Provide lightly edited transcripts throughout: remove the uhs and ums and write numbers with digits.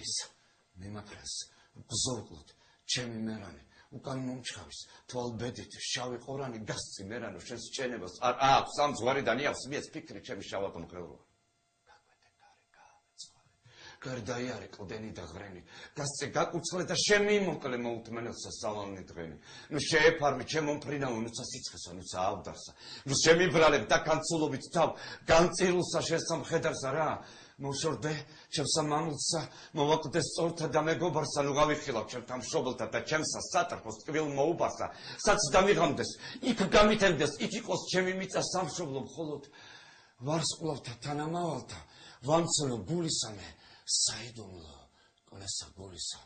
ის მიმაფრეს გზოვლოდ ჩემი მერანი უკან მომჩხავის თვალბედით შავი ყორანი გასცი მერანო შენს ჩენებას არ აქვს სამძღვარი და ნიავს მიეც ფიქრი ჩემი შავად მღელვა გარდაიარე კლდენი და ღრენი გასცე გაკუცლე და შემიმოკლე მოუთმენელსა სალონი დღენი ნუ შეეფარმი ჩემო მფრინავო ნუცა სიცხესა ნუცა ავდარსა ნუ შემიბრალებ და კანცულობით თავ განწირულსა შესამხედარსა რა მოშორდე ჩემსა მამულსა მოვაკვდე სწორთა და მეგობარსა ნუ გავიხილავ ჩემთან მშობელთა და ჩემსა სატრფოს ტკბილ მოუბარსა საც დამიღამდეს იქ გამითენდეს იქ იყოს ჩემი მიწა სამშობლო მხოლოდ ვარსკვლავთა თანამავალთა ვამცნო გულისამე საიდუმლო კოლესა გულისა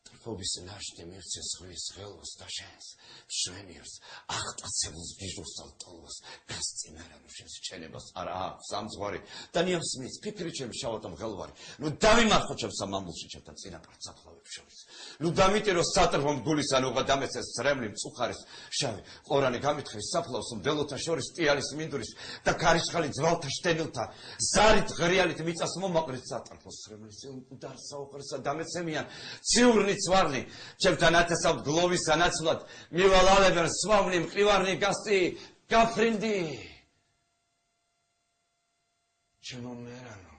ტრფობის ნაშთი მირცეს ხვის ღელოს და შენს მშვენიერს აღტაცებულს ბიჟუსალ ტოლოს გასცი მერანო შენს ჩენებას არ აქვს სამძღვარი და ნიავს მის ფიქრი ჩემი შავად მღელვარი ნუ დავიმარხო ჩემსა მამულში ჩემთან წინაპარ საფლავებს შორის ნუ დამიტირო სატრფო მგულისა ნუღა დამეცეს ცრემლი მწუხარის შავი ყორანი გამითხრის საფლავს მდელოთა შორის ტიალის მინდურის და ქარიშხალი ძვალთა შტენილთა ზარით ღრიალით მიწას მომაყრით სატრფოს ცრემლის მკვდარ საუყრესა დამეცემიან ციურნი ცვარნი ჩემთან ათასავ გლოვისა ნაცვლად მივალალებენ სვამნი მყივარნი გასწი გაფრინდი ჩემო მერანო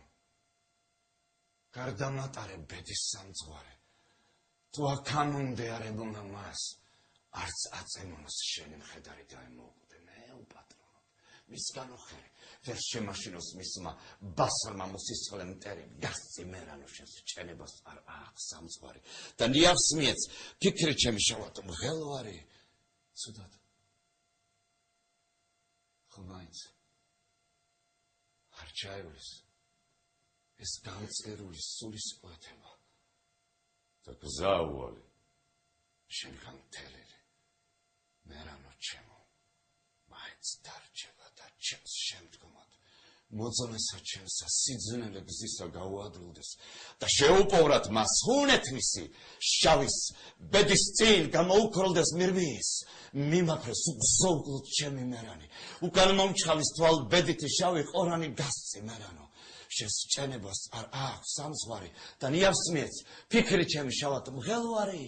გარდამატარე ბედის სამძღვარე თუ აქამდე არებუნა მას არც აწემონოს შენი მხედარი დაემოუკვდე მე უპატრონო მის განუხერი ვერ შემაშინოს მისმა ბასალმა მოსისხლე მტერი გასწი მერანო შენს ჩენებას არ აქვს სამძღვარი და ნიავს მიეც ფიქრი ჩემი შავად მღელვარი ცუდად ხმაინც არ ჩაივლის ეს განწერული სულისკვეთება და გზაუვალი შენგან თელერი მერანო ჩემო მაინც დარჩება და ჩემს შემდგომად მოძონესა ჩემსა სიძნელე გზისა გაუადვილდეს და შეუპოვრად მას ხუნეთმისი შავის ბედის წინ გამოუქროლდეს მირმის მიმაფრეს უგზოვლოდ ჩემი მერანი უკან მომჩხავის თვალ ბედითი შავი ყორანი გასწი მერანო შენს ჩენებას არ აქვს სამძღვარი და ნიავს მიეც ფიქრი ჩემი შავად მღელვარი